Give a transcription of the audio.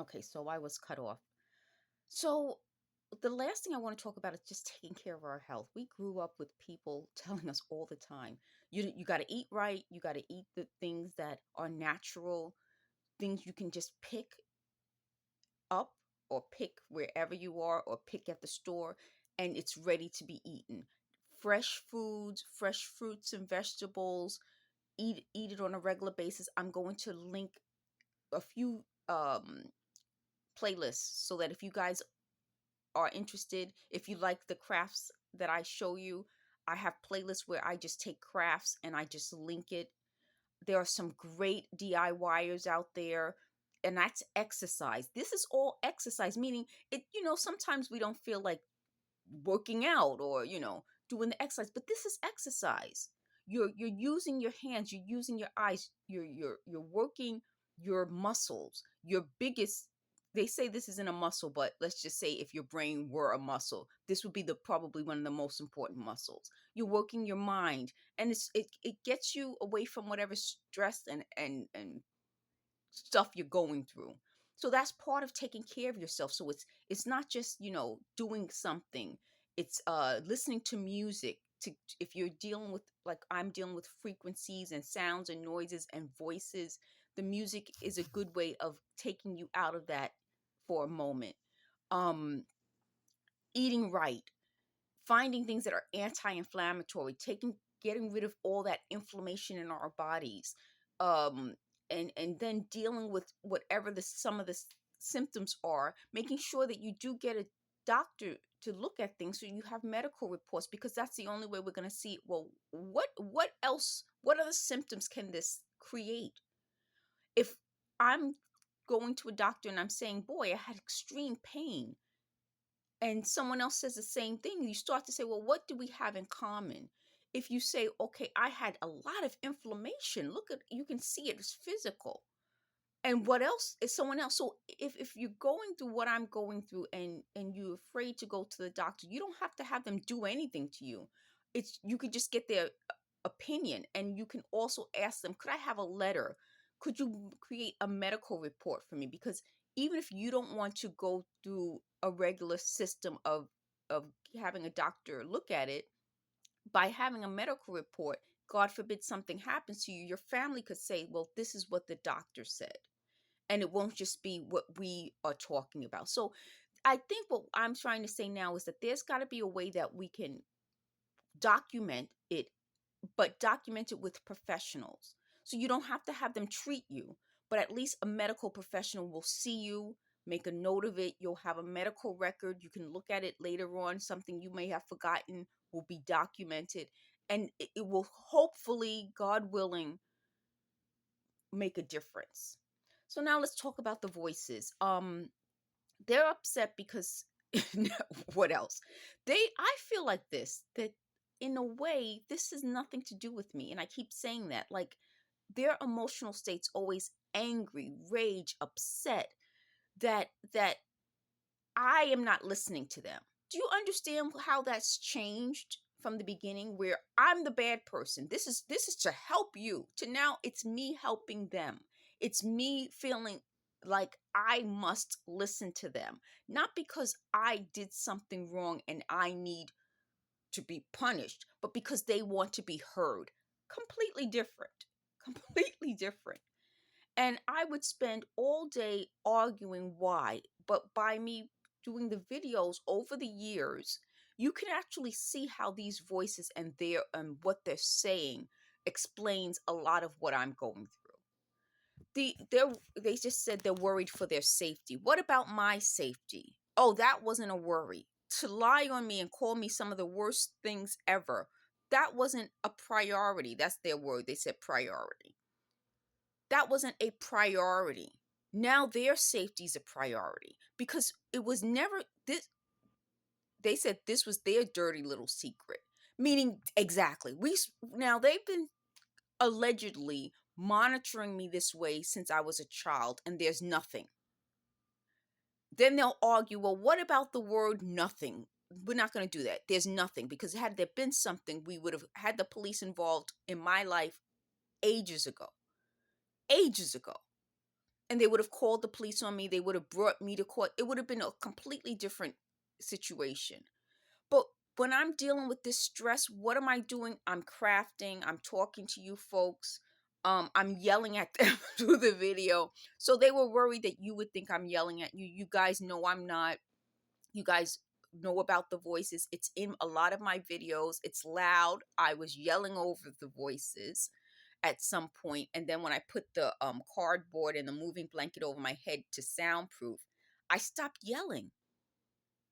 Okay, so I was cut off. So the last thing I want to talk about is just taking care of our health. We grew up with people telling us all the time, you got to eat right, you got to eat the things that are natural, things you can just pick up or pick wherever you are or pick at the store and it's ready to be eaten. Fresh foods, fresh fruits and vegetables, eat it on a regular basis. I'm going to link a few playlists so that if you guys are interested, if you like the crafts that I show you, I have playlists where I just take crafts and I just link it. There are some great DIYers out there, and that's exercise. This is all exercise, meaning sometimes we don't feel like working out or, doing the exercise, but this is exercise. You're using your hands, you're using your eyes, you're working your muscles. Your biggest They say this isn't a muscle, but let's just say if your brain were a muscle, this would be the probably one of the most important muscles. You're working your mind, and it gets you away from whatever stress and stuff you're going through. So that's part of taking care of yourself. So it's not just, doing something. It's listening to music to if you're dealing with, like I'm dealing with, frequencies and sounds and noises and voices, the music is a good way of taking you out of that for a moment. Um Eating right, finding things that are anti-inflammatory, getting rid of all that inflammation in our bodies, um and then dealing with whatever some of the symptoms are, making sure that you do get a doctor to look at things so you have medical reports, because that's the only way we're going to see, well, what else, what other symptoms can this create. If I'm going to a doctor and I'm saying, boy, I had extreme pain, and someone else says the same thing, you start to say, well, what do we have in common? If you say, okay, I had a lot of inflammation, look at, you can see it, it's physical. And what else is someone else? So if you're going through what I'm going through, and you're afraid to go to the doctor, you don't have to have them do anything to you. It's, you could just get their opinion, and you can also ask them, could I have a letter? Could you create a medical report for me? Because even if you don't want to go through a regular system of having a doctor look at it, by having a medical report, God forbid something happens to you, your family could say, well, this is what the doctor said, and it won't just be what we are talking about. So I think what I'm trying to say now is that there's got to be a way that we can document it, but document it with professionals. So you don't have to have them treat you, but at least a medical professional will see you, make a note of it. You'll have a medical record. You can look at it later on. Something you may have forgotten will be documented, and it will hopefully, God willing, make a difference. So now let's talk about the voices. They're upset because what else? I feel like this, that in a way this has nothing to do with me, and I keep saying that. Like, their emotional state's always angry, rage, upset, that I am not listening to them. Do you understand how that's changed from the beginning, where I'm the bad person? This is to help you, to now it's me helping them. It's me feeling like I must listen to them, not because I did something wrong and I need to be punished, but because they want to be heard. Completely different. Completely different. And I would spend all day arguing why. But by me doing the videos over the years, you can actually see how these voices and what they're saying explains a lot of what I'm going through. They just said they're worried for their safety. What about my safety? Oh, that wasn't a worry. To lie on me and call me some of the worst things ever, that wasn't a priority. That's their word. They said priority. That wasn't a priority. Now their safety is a priority, because it was never this. They said this was their dirty little secret, meaning exactly. Now they've been allegedly monitoring me this way since I was a child, and there's nothing. Then they'll argue, well, what about the word nothing? We're not going to do that. There's nothing, because had there been something, we would have had the police involved in my life ages ago. Ages ago. and they would have called the police on me. They would have brought me to court. It would have been a completely different situation. But when I'm dealing with this stress, what am I doing? I'm crafting, I'm talking to you folks. I'm yelling at them through the video. So they were worried that you would think I'm yelling at you. You guys know I'm not. You guys know about the voices. It's in a lot of my videos. It's loud. I was yelling over the voices at some point, and then when I put the cardboard and the moving blanket over my head to soundproof, I stopped yelling.